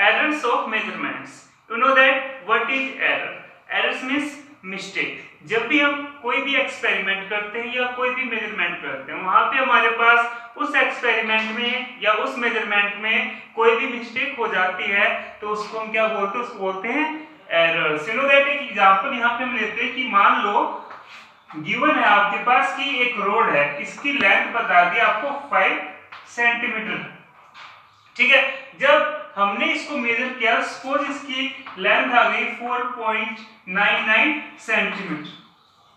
errors of measurements. You know that what is error? Errors means mistake. जब भी हम कोई भी एक्सपेरिमेंट करते हैं या कोई भी मेजरमेंट करते हैं, वहां पे हमारे पास उस एक्सपेरिमेंट में या उस मेजरमेंट में कोई भी मिस्टेक हो जाती है तो उसको हम क्या बोलते हैं? उसको बोलते हैं एरर्स. यू नो दैट एक एग्जांपल यहाँ पे हम लेते हैं कि मान लो गिवन है आपके पास कि एक रोड है, इसकी लेंथ बता दी आपको 5 सेंटीमीटर. ठीक है, जब हमने इसको मेजर किया, सपोज इसकी लेंथ आ गई 4.99 सेंटीमीटर.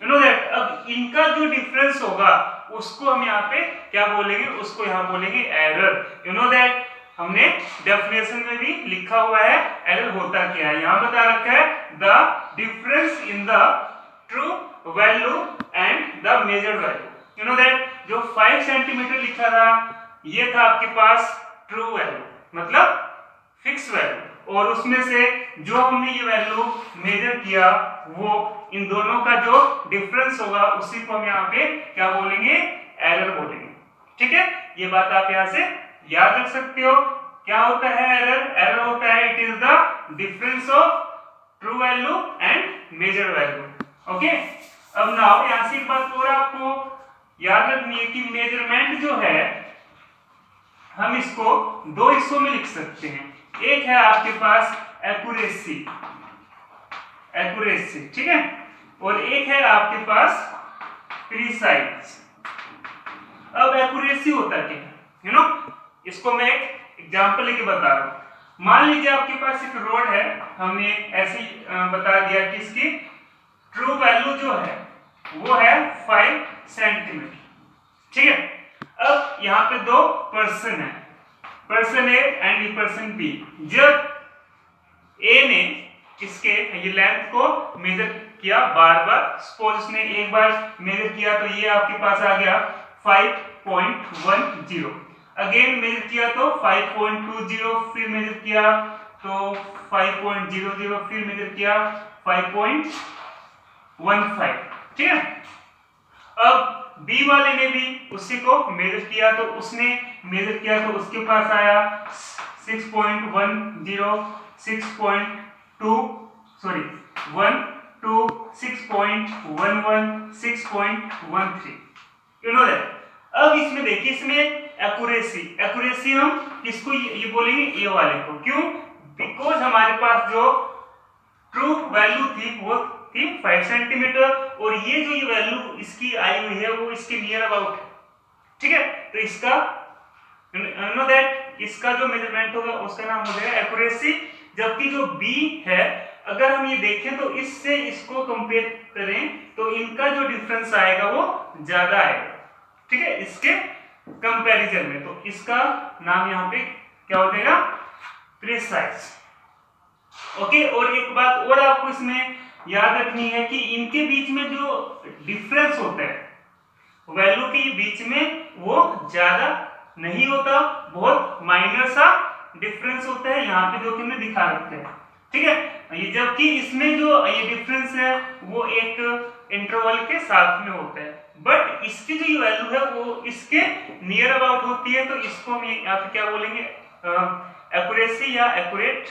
यू नो दैट अब इनका जो डिफरेंस होगा उसको हम यहाँ पे क्या बोलेंगे? उसको यहाँ बोलेंगे एरर. यू नो दैट हमने डेफिनेशन में भी लिखा हुआ है एरर होता क्या है. यहाँ बता रखा है the difference in the true value and the measured value. You know that जो 5 सेंटीमीटर लिखा था ये था आपके पास ट्रू वैल्यू, मतलब फिक्स वैल्यू, और उसमें से जो हमने ये वैल्यू मेजर किया वो इन दोनों का जो डिफरेंस होगा उसी को हम यहाँ पे क्या बोलेंगे? एरर बोलेंगे. ठीक है, ये बात आप यहाँ से याद रख सकते हो. क्या होता है एरर? एरर होता है it is the difference of true value and measure value. Okay, अब नाउ यहाँ से एक बात और आपको याद रखनी है कि मेजरमेंट जो है हम इसको दो हिस्सों में लिख सकते हैं. एक है आपके पास एक्यूरेसी, ठीक है, और एक है आपके पास प्रिसाइज. अब एक्यूरेसी होता क्या है? यू नो, इसको मैं एक एग्जांपल लेके बता रहा हूं. मान लीजिए आपके पास एक रोड है, हमने ऐसे बता दिया कि इसकी ट्रू वैल्यू जो है वो है 5 सेंटीमीटर. ठीक है, अब यहाँ पे दो पर्सन है, person A and person B. जब ए ने इसके ये लेंथ को मेजर किया बार बार, सपोज इसने एक बार मेजर किया तो ये आपके पास आ गया 5.10. अगेन मेजर किया तो 5.20, फिर मेजर किया तो 5.00, फिर मेजर किया 5.15. ठीक है, अब बी वाले ने भी उसी को मेजर किया तो उसने मेजर किया तो उसके पास आया 6.10, 6.2 सॉरी 1, 2, 6.11, 6.13. You know that. अब इसमें देखिए, इसमें एक्यूरेसी हम किसको ये बोलेंगे? ए वाले को. क्यों? बिकॉज हमारे पास जो ट्रू वैल्यू थी वो थी 5 सेंटीमीटर, और ये जो ये वैल्यू इसकी आई हुई है वो इसके नियर अबाउट है. ठीक है, तो इसका नो दैट इसका जो मेजरमेंट होगा उसका नाम हो जाएगा एक्यूरेसी. जबकि जो बी है, अगर हम ये देखें तो इससे इसको कंपेयर करें तो इनका जो डिफरेंस आएगा वो ज्यादा आएगा. ठीक है, इसके कंपैरिजन में, तो इसका नाम यहाँ पे क्या हो जाएगा? प्रिसाइज. ओके, और एक बात और आपको इसमें याद रखनी है कि इनके बीच में जो डिफरेंस होता है वैल्यू के बीच में वो ज्यादा नहीं होता, बहुत माइनर सा डिफरेंस होता है यहाँ पे जो कि हमने दिखा रखा है. ठीक है, ये जबकि इसमें जो ये डिफरेंस है वो एक इंटरवल के साथ में होता है, बट इसकी जो वैल्यू है वो इसके नियर अबाउट होती है, तो इसको हम यहाँ पे क्या बोलेंगे? एक्यूरेसी या एक्यूरेट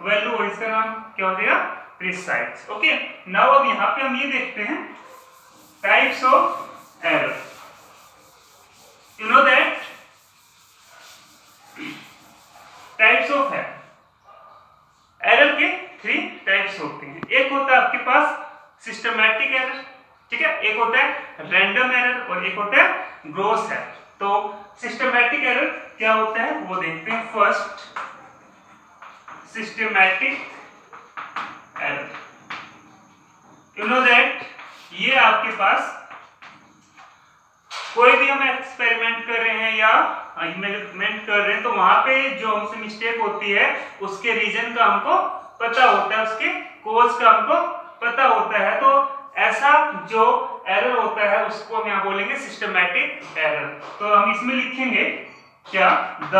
वैल्यू, और इसका नाम क्या हो जाएगा? प्रिसाइज. ओके, नाउ अब यहाँ पे हम ये देखते हैं types of error. You know that types of error के 3 टाइप्स होते हैं. एक होता है आपके पास सिस्टमैटिक एरर. ठीक है, एक होता है रैंडम एरर और एक होता है ग्रॉस एरर. तो सिस्टमैटिक एरर क्या होता है वो देखते हैं. First, systematic error. You know that ये आपके पास कोई भी हम एक्सपेरिमेंट कर रहे हैं या मेजरमेंट कर रहे हैं तो वहां पे जो हमसे मिस्टेक होती है उसके रीजन का हमको पता होता है, उसके कोज का हमको पता होता है. तो ऐसा जो एरर होता है उसको हम यहाँ बोलेंगे सिस्टमैटिक एरर. तो हम इसमें लिखेंगे क्या? The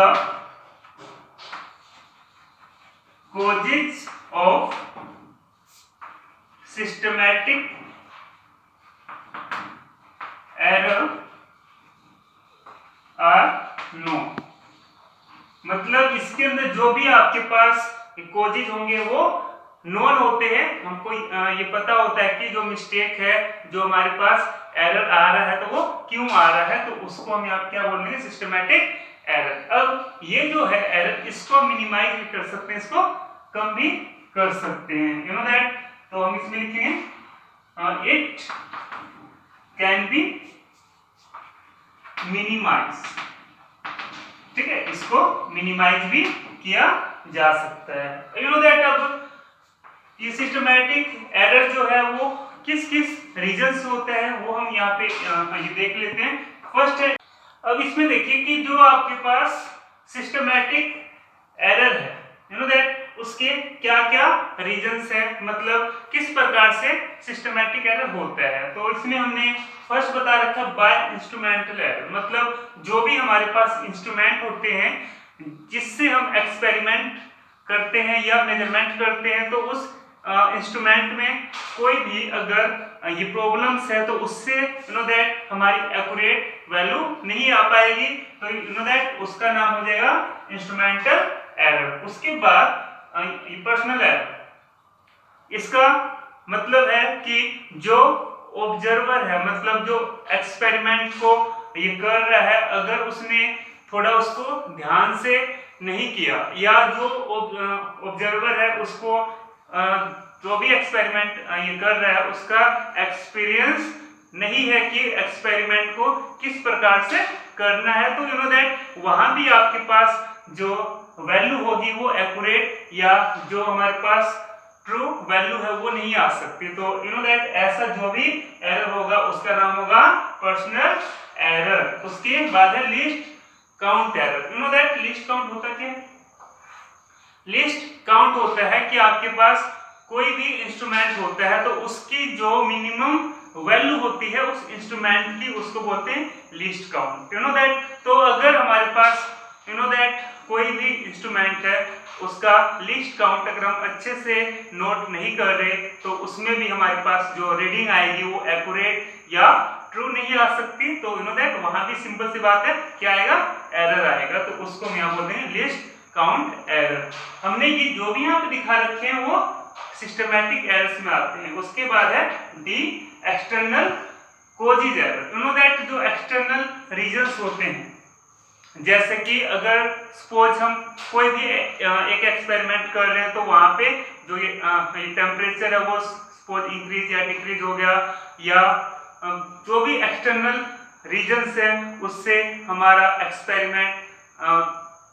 causes of systematic error are known. मतलब इसके अंदर जो भी आपके पास कॉजेज होंगे वो नोन होते हैं, हमको ये पता होता है कि जो मिस्टेक है, जो हमारे पास एरर आ रहा है तो वो क्यों आ रहा है, तो उसको हम यहाँ क्या बोलेंगे, सिस्टमैटिक एरर। अब ये जो है एरर, इसको मिनिमाइज भी कर सकते हैं, इसको कम भी कर सकते हैं, यू नो दैट। तो हम इसमें लिखेंगे इट कैन बी मिनिमाइज, ठीक है, इसको मिनिमाइज भी किया जा सकता है, यू नो दैट। अब ये सिस्टमैटिक एरर जो है वो किस किस रीजन से होता है वो हम यहाँ पे ये देख लेते हैं। फर्स्ट है, अब इसमें देखिए कि जो आपके पास सिस्टमैटिक एरर है, यू नो दैट, उसके क्या क्या रीजंस है, मतलब किस प्रकार से सिस्टमैटिक एरर होता है। तो इसमें हमने फर्स्ट बता रखा बाय इंस्ट्रूमेंटल एरर, मतलब जो भी हमारे पास इंस्ट्रूमेंट होते हैं जिससे हम एक्सपेरिमेंट करते हैं या मेजरमेंट करते हैं, तो उस इंस्ट्रूमेंट में कोई भी अगर ये प्रॉब्लम्स है तो उससे यू नो दैट हमारी एक्यूरेट वैल्यू नहीं आ पाएगी, तो यू नो दैट उसका नाम हो जाएगा इंस्ट्रूमेंटल एरर। उसके बाद पर्सनल एरर, इसका मतलब है कि जो ऑब्जर्वर है, मतलब जो एक्सपेरिमेंट को ये कर रहा है, अगर उसने थोड़ा उसको ध्यान से नहीं किया, या जो ऑब्जर्वर है उसको जो भी एक्सपेरिमेंट ये कर रहा है उसका एक्सपीरियंस नहीं है कि एक्सपेरिमेंट को किस प्रकार से करना है, तो यू नो दैट वहां भी आपके पास जो वैल्यू होगी वो एक्यूरेट या जो हमारे पास ट्रू वैल्यू है वो नहीं आ सकती। तो यू नो दैट ऐसा जो भी एरर होगा उसका नाम होगा पर्सनल एरर। उसके बाद है list count error. You know that list count होता क्या है? लिस्ट काउंट होता है कि आपके पास कोई भी इंस्ट्रूमेंट होता है तो उसकी जो मिनिमम वैल्यू होती है उस इंस्ट्रूमेंट की, उसको बोलते हैं list count, you know that. तो अगर हमारे पास यू नो दैट कोई भी इंस्ट्रूमेंट है उसका लिस्ट काउंट अगर हम अच्छे से नोट नहीं कर रहे तो उसमें भी हमारे पास जो रीडिंग आएगी वो एक्यूरेट या ट्रू नहीं आ सकती, तो यू नो दैट वहां भी सिंपल सी बात है क्या आएगा, एरर आएगा। तो उसको हम यहाँ बोलते हैं लिस्ट काउंट एरर। हमने ये जो भी यहाँ पे दिखा रखे हैं वो सिस्टमैटिक एरर्स में आते हैं। उसके बाद है D external causes error. You know that जो एक्सटर्नल रीजंस होते हैं, जैसे कि अगर सपोज हम कोई भी एक एक्सपेरिमेंट कर रहे हैं तो वहां पे जो ये टेम्परेचर है वो सपोज इंक्रीज या डिक्रीज हो गया, या जो भी एक्सटर्नल रीजंस है उससे हमारा एक्सपेरिमेंट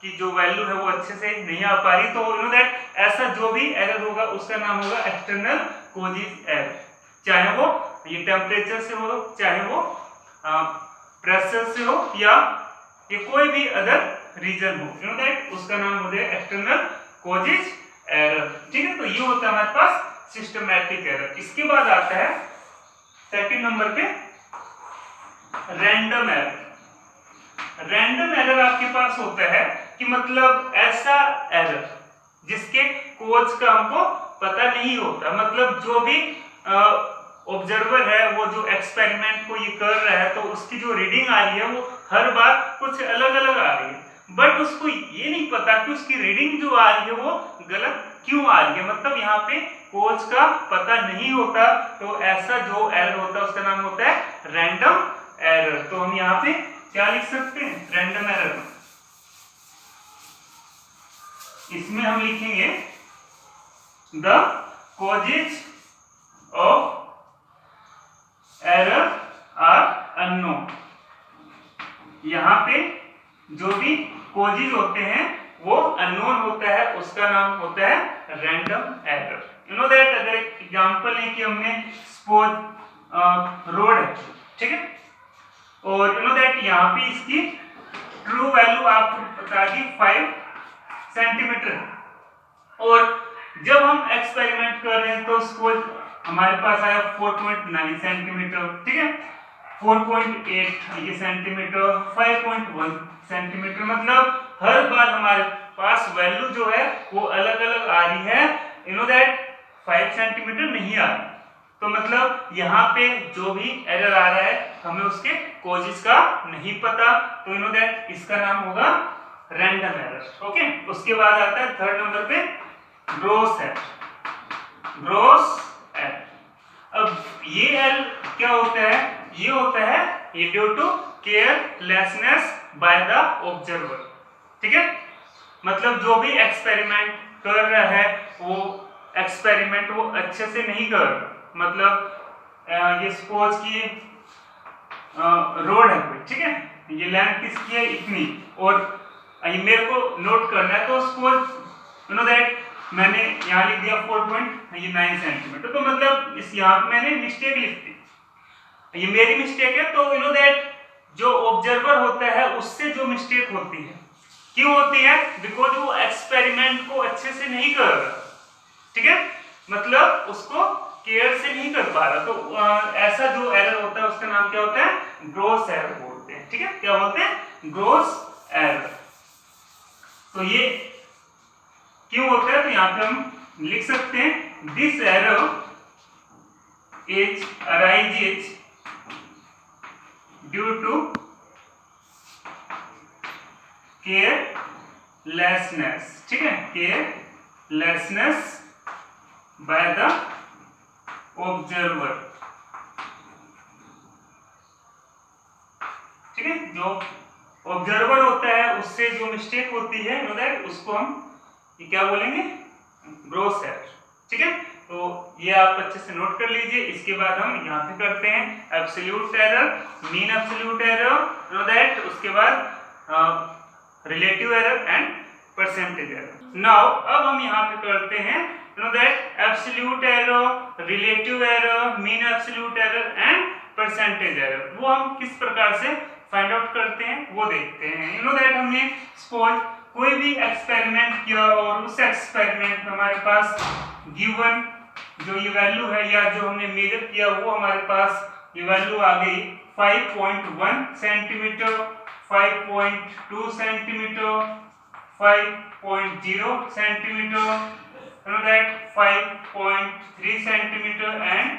की जो वैल्यू है वो अच्छे से नहीं आ पा रही, तो यू नो दैट ऐसा जो भी एरर होगा उसका नाम होगा एक्सटर्नल कोजेज एरर। चाहे वो ये टेम्परेचर से हो, चाहे वो प्रेशर से हो, या ये कोई भी अदर रीजन हो, यू नो दैट उसका नाम हो जाए एक्सटर्नल कोजेज एरर। ठीक है, तो ये होता है हमारे पास सिस्टमैटिक एरर। इसके बाद आता है सेकंड नंबर पे रैंडम एरर। रैंडम एरर आपके पास होता है कि मतलब ऐसा एरर जिसके कोज का हमको पता नहीं होता, मतलब जो भी ऑब्जर्वर है वो जो एक्सपेरिमेंट को ये कर रहा है तो उसकी जो रीडिंग आ रही है वो हर बार कुछ अलग अलग आ रही है, बट उसको ये नहीं पता कि उसकी रीडिंग जो आ रही है वो गलत क्यों आ रही है, मतलब यहाँ पे कोज का पता नहीं होता। तो ऐसा जो एरर होता है उसका नाम होता है रैंडम एरर। तो हम यहाँ पे क्या लिख सकते हैं, रैंडम एरर। इसमें हम लिखेंगे the causes of error are unknown. यहाँ पे जो भी कॉजेज होते हैं वो अननोन होता है, उसका नाम होता है random error. You know that अगर एक एग्जांपल है कि हमने सपोज रोड है, ठीक है, और यू नो दैट यहाँ पे इसकी ट्रू वैल्यू आपको बता दी 5 सेंटीमीटर, और जब हम एक्सपेरिमेंट कर रहे हैं तो सपोज हमारे पास आया 4.9 सेंटीमीटर, ठीक है, 4.8 ये सेंटीमीटर, 5.1 सेंटीमीटर, मतलब हर बार हमारे पास वैल्यू जो है वो अलग अलग आ रही है, यू नो दैट 5 सेंटीमीटर नहीं आ रही। तो मतलब यहाँ पे जो भी एरर आ रहा है हमें उसके कॉजेस का नहीं पता, तो यू नो दैट इसका नाम होगा रैंडम एरर। ओके, उसके बाद आता है थर्ड नंबर पे ग्रॉस एरर। ग्रॉस एरर, अब ये एरर क्या होता है? ये होता है ये due to carelessness by the observer. ठीक है, मतलब जो भी एक्सपेरिमेंट कर रहा है वो एक्सपेरिमेंट वो अच्छे से नहीं कर रहा। मतलब ये सपोज कि रोड है कोई, ठीक है, ये लेंथ किसकी है? इतनी, और ये मेरे को नोट करना है, तो सपोज यू नो दैट मैंने यहाँ लिख दिया 4.9 सेंटीमीटर, तो मतलब इस यहाँ पे मैंने मिस्टेक लिख दी, ये मेरी मिस्टेक है। तो यू नो दैट जो ऑब्जर्वर होता है उससे जो मिस्टेक होती है, क्यों होती है? बिकॉज वो एक्सपेरिमेंट को अच्छे से नहीं कर रहा। ठीक है, मतलब उसको केयर से नहीं कर पा रहा। तो ऐसा जो एरर होता है उसका नाम क्या होता है? ग्रॉस एरर बोलते हैं। ठीक है, क्या बोलते हैं? Gross error. तो ये क्यों होता है? तो यहां पे हम लिख सकते हैं this error is arises due to carelessness. ठीक है, केयरलेसनेस बाय द ऑब्जर्वर। ठीक है, जो ऑब्जर्वर होता है उससे जो मिस्टेक होती है उसको हम ये क्या बोलेंगे? Gross error. ठीक है, तो ये आप अच्छे से नोट कर लीजिए। इसके बाद हम यहाँ पे करते हैं absolute error, mean absolute error, उसके बाद relative error and percentage error. Now अब हम यहाँ पे करते हैं absolute error, relative error, mean absolute error and percentage error. वो हम किस प्रकार से फाइंड आउट करते हैं वो देखते हैं। हमने सपोज कोई भी एक्सपेरिमेंट किया और उस एक्सपेरिमेंट में हमारे पास गिवन जो ये वैल्यू है या जो हमने मेजर किया वो हमारे पास ये वैल्यू आ गई 5.1 centimetre, 5.2 centimetre, 5.0 centimetre, 5.3 centimetre and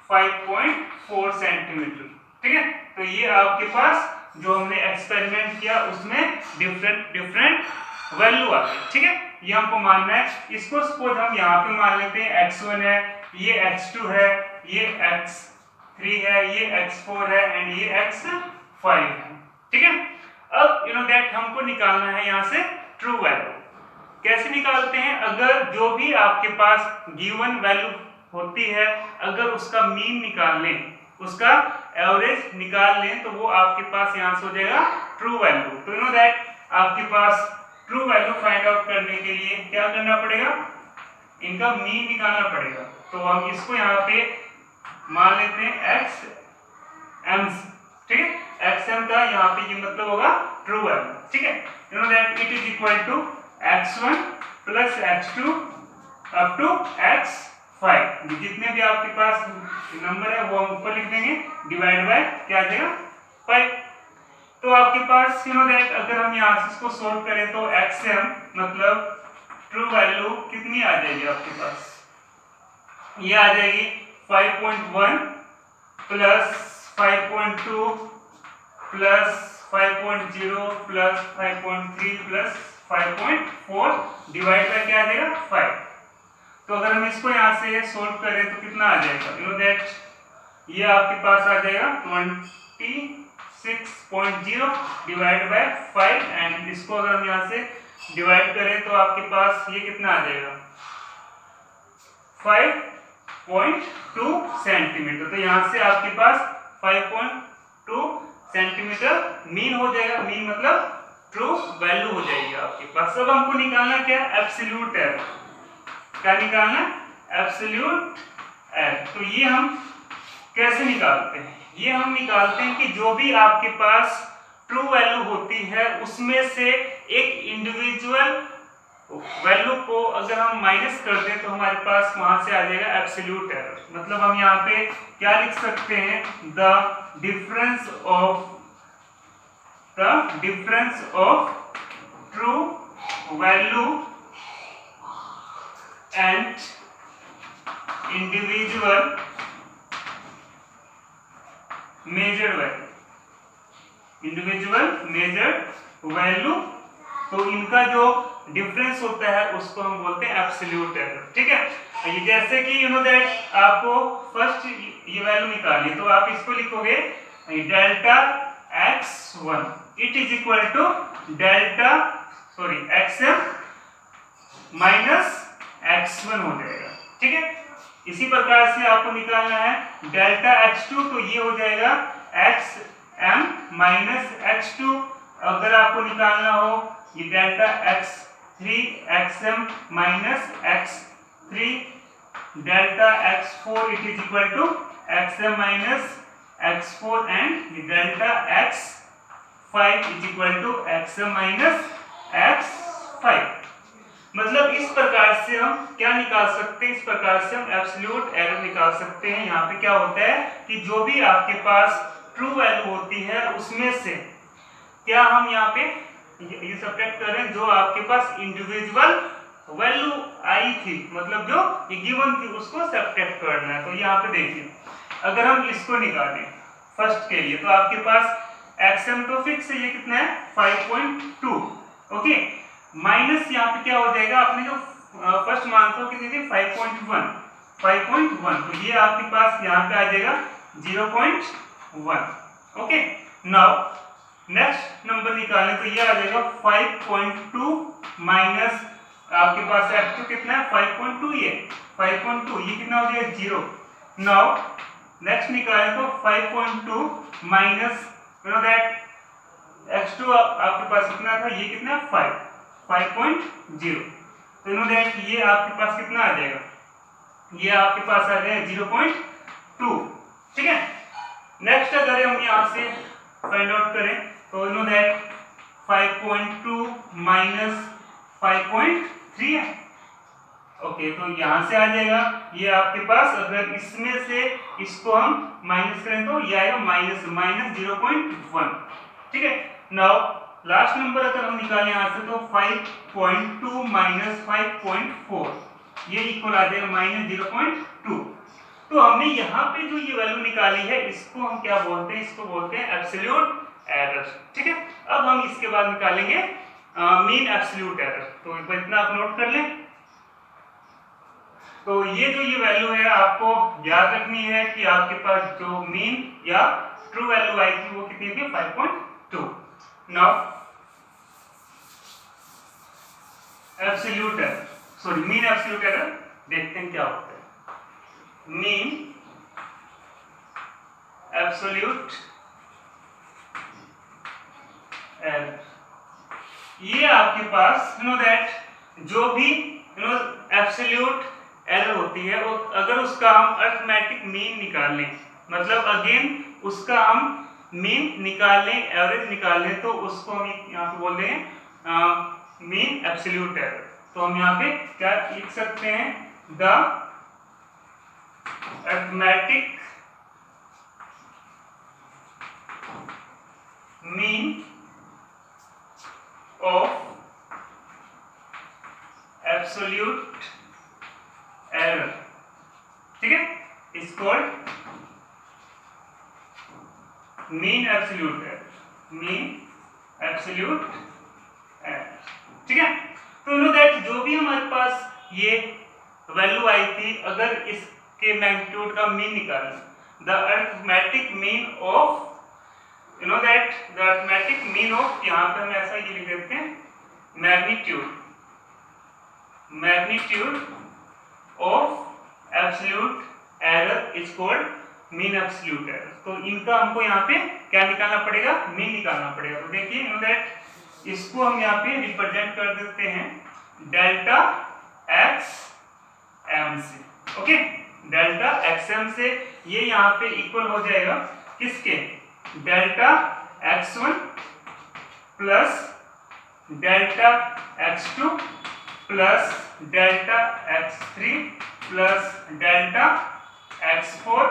5.4 centimetre. ठीक है, तो ये आपके पास जो हमने एक्सपेरिमेंट किया उसमें डिफरेंट वैल्यू आ गई। ठीक है, ये हमको मानना है। इसको सपोज हम यहाँ पे मान लेते हैं x1 है, ये x2 है, ये x3 है, ये x4 है एंड ये x5 है। ठीक है, अब हमको निकालना है यहाँ से ट्रू वैल्यू। कैसे निकालते हैं? अगर जो भी आपके पास गिवन वैल्यू होती है, अगर उसका मीन निकाल लें, उसका एवरेज निकाल लें, तो वो आपके पास यहाँ से हो जाएगा ट्रू वैल्यू। तो आपके पास ट्रू वैल्यू फाइंड आउट करने के लिए क्या करना पड़ेगा? इनका मीन निकालना पड़ेगा। तो हम इसको यहाँ पे मान लेते हैं xm। ठीक है, xm का यहाँ पे ये मतलब होगा ट्रू वैल्यू। ठीक है, it is equal to x1 plus x2 up to x5। जितने भी आपके पास नंबर है वो हम ऊपर लिख देंगे, डिवाइड बाय क्या आ जाएगा? 5। तो आपके पास अगर हम यहाँ से इसको सोल्व करें तो xm मतलब ट्रू वैल्यू कितनी आ जाएगी आपके पास? ये आ जाएगी 5.1 plus 5.2 plus 5.0 plus 5.3 plus 5.4 divide by क्या आ जाएगा? 5। तो अगर हम इसको यहाँ से सोल्व करें तो कितना आ जाएगा? ये आपके पास आ जाएगा 26.0 डिवाइड बाय 5 एंड इसको अगर हम यहाँ से डिवाइड करें तो आपके पास ये कितना आ जाएगा? 5.2 सेंटीमीटर। तो यहाँ से आपके पास 5.2 सेंटीमीटर मीन हो जाएगा। मीन मतलब ट्रू वैल्यू हो जाएगी आपके पास। अब हमको निकालना क्या? Absolute error. क्या निकालना? Absolute error. तो ये हम कैसे निकालते हैं? ये हम निकालते हैं कि जो भी आपके पास ट्रू वैल्यू होती है उसमें से एक इंडिविजुअल वैल्यू को अगर हम माइनस कर दें तो हमारे पास वहां से आ जाएगा एब्सोल्यूट एरर। मतलब हम यहाँ पे क्या लिख सकते हैं? The difference of true value and individual measured value तो इनका जो डिफरेंस होता है उसको हम बोलते हैं एब्सोल्यूट एरर। ठीक है, ये जैसे कि यू नो दैट आपको फर्स्ट ये वैल्यू निकालनी, तो आप इसको लिखोगे delta x1 it is equal to delta xm minus x1 हो जाएगा। ठीक है, इसी प्रकार से आपको निकालना है डेल्टा x2, तो ये हो जाएगा xm माइनस x2। अगर आपको निकालना हो ये delta x3 xm minus x3, delta x4 it is equal to xm minus x4 and delta x5 is equal to xm minus x5। मतलब इस प्रकार से हम क्या निकाल सकते हैं, इस प्रकार से हम एब्सोल्यूट एरर निकाल सकते हैं। यहाँ पे क्या होता है कि जो भी आपके पास ट्रू वैल्यू होती है उसमें से क्या हम यहाँ पे ये सब्ट्रैक्ट करें, जो आपके पास इंडिविजुअल वैल्यू आई थी, मतलब जो ये गिवन थी उसको सब्ट्रैक्ट करना है। तो यहाँ पे देखिए अगर हम इसको निकालें फर्स्ट के लिए, तो आपके पास xm तो फिक्स है, ये कितना है 5.2। ओके, माइनस यहाँ पे क्या हो जाएगा, आपने जो फर्स्ट मान था कितनी थी 5.1, तो ये आपके पास यहाँ पे आ जाएगा 0.1। ओके, नाउ नेक्स्ट नंबर निकालें तो ये आ जाएगा 5.2 माइनस आपके पास x2 कितना है 5.2, ये 5.2, ये कितना हो जाएगा 0। नाउ नेक्स्ट निकालें तो 5.2 minus you know that x2 आपके पास कितना था, ये कितना है 5.0, तो यू नो दैट ये आपके पास कितना आ जाएगा, ये आपके पास आ जाएगा 0.2। ठीक है, नेक्स्ट अगर हम यहाँ से फाइंड आउट करें तो यू नो दैट 5.2 माइनस 5.3 है। ओके, तो यहाँ से आ जाएगा ये आपके पास, अगर इसमें से इसको हम माइनस करें तो ये आएगा माइनस 0.1। ठीक है, नाउ लास्ट नंबर अगर हम निकालें यहाँ से तो 5.2 माइनस 5.4, ये इक्वल आ जाएगा माइनस 0.2। तो हमने यहाँ पे जो ये वैल्यू निकाली है इसको हम क्या बोलते हैं, इसको बोलते हैं एब्सोल्यूट एरर। ठीक है, अब हम इसके बाद निकालेंगे मीन एब्सोल्यूट एरर। तो इतना आप नोट कर लें। तो ये जो ये वैल्यू है आपको याद रखनी है कि आपके पास जो मीन या ट्रू वैल्यू आई थी वो कितनी थी 5.2। Now absolute error, sorry mean absolute error देखते हैं क्या होता है। मीन एब्सोल्यूट एरर, ये आपके पास यू नो दैट जो भी यू नो एब्सोल्यूट एरर होती है वो अगर उसका हम अरिथमेटिक मीन निकाल लें, मतलब अगेन उसका हम मीन निकाल लें, एवरेज निकाल लें, तो उसको हम यहाँ पे बोल दें मीन एब्सोल्यूट एरर। तो हम यहाँ पे क्या लिख सकते हैं, the arithmetic mean of absolute error, ठीक है, is called mean absolute error, mean absolute error. ठीक है, तो नो दैट जो भी हमारे पास ये वैल्यू आई थी, अगर इसके मैग्नीट्यूड का मीन निकालना, the arithmetic mean of you know that the arithmetic mean of, यहाँ पे हम ऐसा ही लिख देते हैं magnitude of absolute error is called mean absolute error. तो इनका हमको यहाँ पे क्या निकालना पड़ेगा, मीन निकालना पड़ेगा। तो देखिए यू नो दैट इसको हम यहाँ पे रिप्रेजेंट कर देते हैं डेल्टा एक्स एम से। ओके, डेल्टा एक्स एम से ये यहाँ पे इक्वल हो जाएगा किसके, delta x1 plus delta x2 plus delta x3 plus delta x4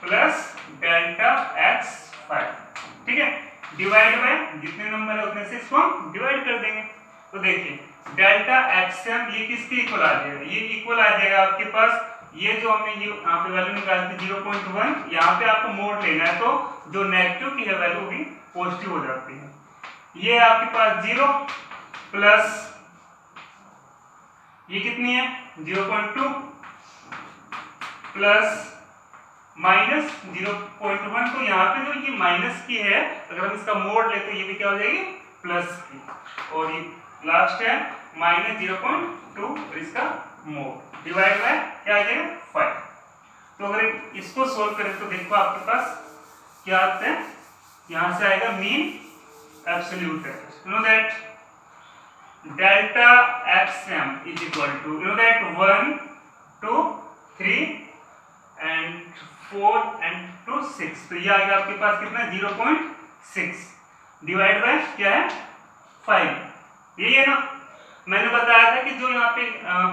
plus delta x5। ठीक है, डिवाइड बाय जितने नंबर है उतने से इसको हम डिवाइड कर देंगे। तो देखिए डेल्टा xm ये किसके इक्वल आ जाएगा, ये इक्वल आ जाएगा आपके पास, ये जो हमने ये यहाँ पे वैल्यू निकाली थी 0.1, यहाँ पे आपको मोड लेना है, तो जो नेगेटिव की है वैल्यू भी पॉजिटिव हो जाती है। ये आपके पास 0, प्लस ये कितनी है 0.2 प्लस माइनस 0.1, तो यहाँ पे जो ये माइनस की है अगर हम इसका मोड ले तो ये भी क्या हो जाएगी प्लस की, और ये लास्ट है माइनस 0.2 और इसका मोड डिवाइड बाय क्या आ जाएगा 5। तो अगर इसको सोल्व करें तो देखो आपके पास क्या आता है, यहाँ से आएगा mean absolute error, you know that delta xm is equal to, you know that 1 2 3 and 4 and 2 6, तो ये आ गया आपके पास कितना 0.6 डिवाइड बाय क्या है 5। यही है ना, मैंने बताया था कि जो यहाँ पे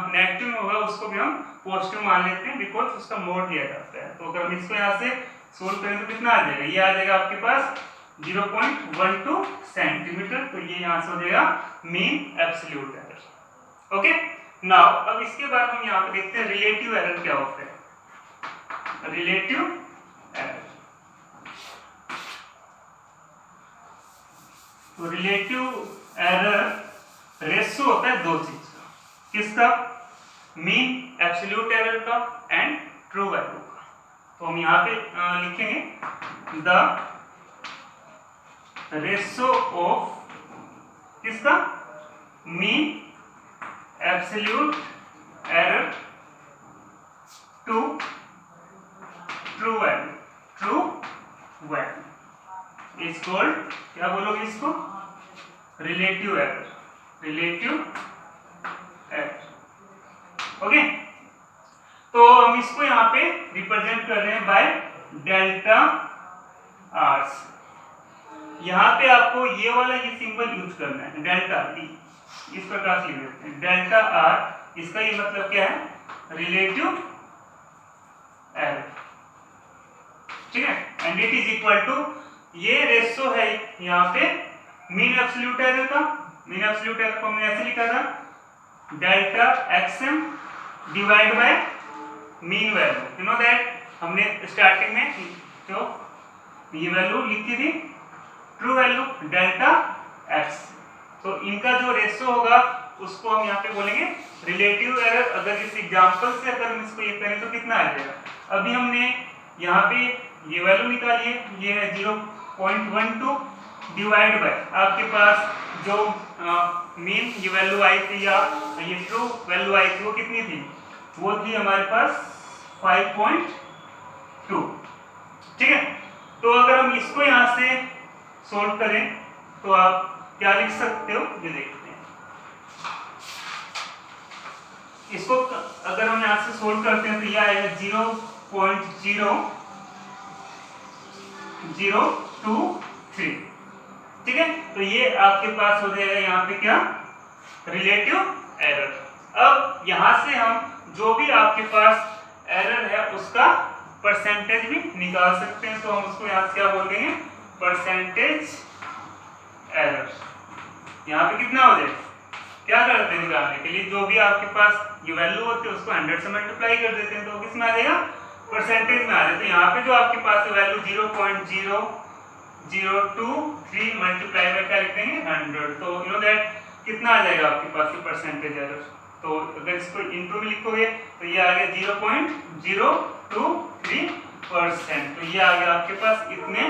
नेगेटिव होगा उसको भी हम पॉजिटिव मान लेते हैं बिकॉज उसका मोड लिया जाता है। तो अगर हम इसको यहाँ से सोल्व करें तो कितना आ जाएगा, ये आ जाएगा आपके पास 0.12 सेंटीमीटर, तो ये यहाँ से हो जाएगा mean absolute error. Okay, now अब इसके बाद हम यहाँ पे देखते हैं रिलेटिव एरर क्या होता है। रिलेटिव एरर, तो रिलेटिव एरर रेशो होता है दो चीज का, किसका, मीन एब्सोल्यूट एरर का एंड ट्रू वैल्यू का। तो हम यहाँ पे लिखेंगे द रेशो ऑफ किसका, mean absolute error to true value, true value is called, क्या बोलोगे इसको, relative error, relative error. Okay, तो हम इसको यहाँ पे रिप्रेजेंट कर रहे हैं बाय डेल्टा आर। यहाँ पे आपको ये वाला ये सिंबल यूज करना है, डेल्टा टी, इस प्रकार से लिख देते हैं डेल्टा आर, इसका ये मतलब क्या है, रिलेटिव एरर, ठीक है, and it is equal to, ये रेशो है यहाँ पे मीन एब्सोल्यूट एरर का, मीन एब्सोल्यूट एरर को हमने ऐसे लिखा था delta XM divide by mean value, you know that हमने स्टार्टिंग में जो ये वैल्यू लिखी थी ट्रू वैल्यू डेल्टा एक्स, तो इनका जो रेशो होगा उसको हम यहाँ पे बोलेंगे रिलेटिव एरर। अगर इस एग्जांपल से अगर हम इसको ये करें तो कितना आ जाएगा, अभी हमने यहाँ पे ये वैल्यू निकाली है, ये है 0.12 डिवाइड बाय आपके पास जो मीन ये वैल्यू आई थी या ये ट्रू वैल्यू आई थी वो कितनी थी, वो थी हमारे पास 5.2, ठीक है। तो अगर हम इसको यहाँ से सोल्व करें तो आप क्या लिख सकते हो, ये देखते हैं, इसको अगर हम यहाँ से सोल्व करते हैं तो यह आएगा 0.0023, ठीक है। तो ये आपके पास हो जाएगा यहाँ पे क्या, रिलेटिव एरर। अब यहाँ से हम जो भी आपके पास एरर है उसका परसेंटेज भी निकाल सकते हैं, तो हम उसको यहाँ से क्या बोल देंगे, परसेंटेज एरर। यहाँ पे कितना हो जाए, क्या करते हैं निकालने के लिए, जो भी आपके पास ये वैल्यू होती है उसको 100 से मल्टीप्लाई कर देते हैं, तो किस में आ जाएगा, परसेंटेज में आ जाए। तो यहाँ पे जो आपके पास है वैल्यू 0.0023 मल्टीप्लाई बाय क्या लिख देंगे 100, तो यू नो दैट कितना आ जाएगा आपके पास ये परसेंटेज एरर। तो अगर इसको इनटू में लिखोगे तो ये आ गया 0.023%, तो ये आ गया आपके पास इतने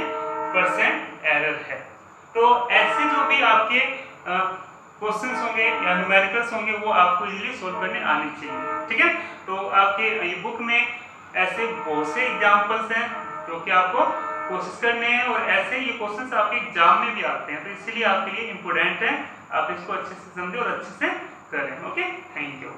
परसेंट एरर है। तो ऐसे जो भी आपके क्वेश्चंस होंगे या न्यूमेरिकल्स होंगे वो आपको इजीली सोल्व करने आने चाहिए, ठीक है। तो आपके ई बुक में ऐसे बहुत से एग्जांपल्स हैं जो कि आपको कोशिश करने हैं, और ऐसे ये क्वेश्चंस आपके एग्जाम में भी आते हैं, तो इसलिए आपके लिए इम्पोर्टेंट है आप इसको अच्छे से समझें और अच्छे से करें। Okay, thank you.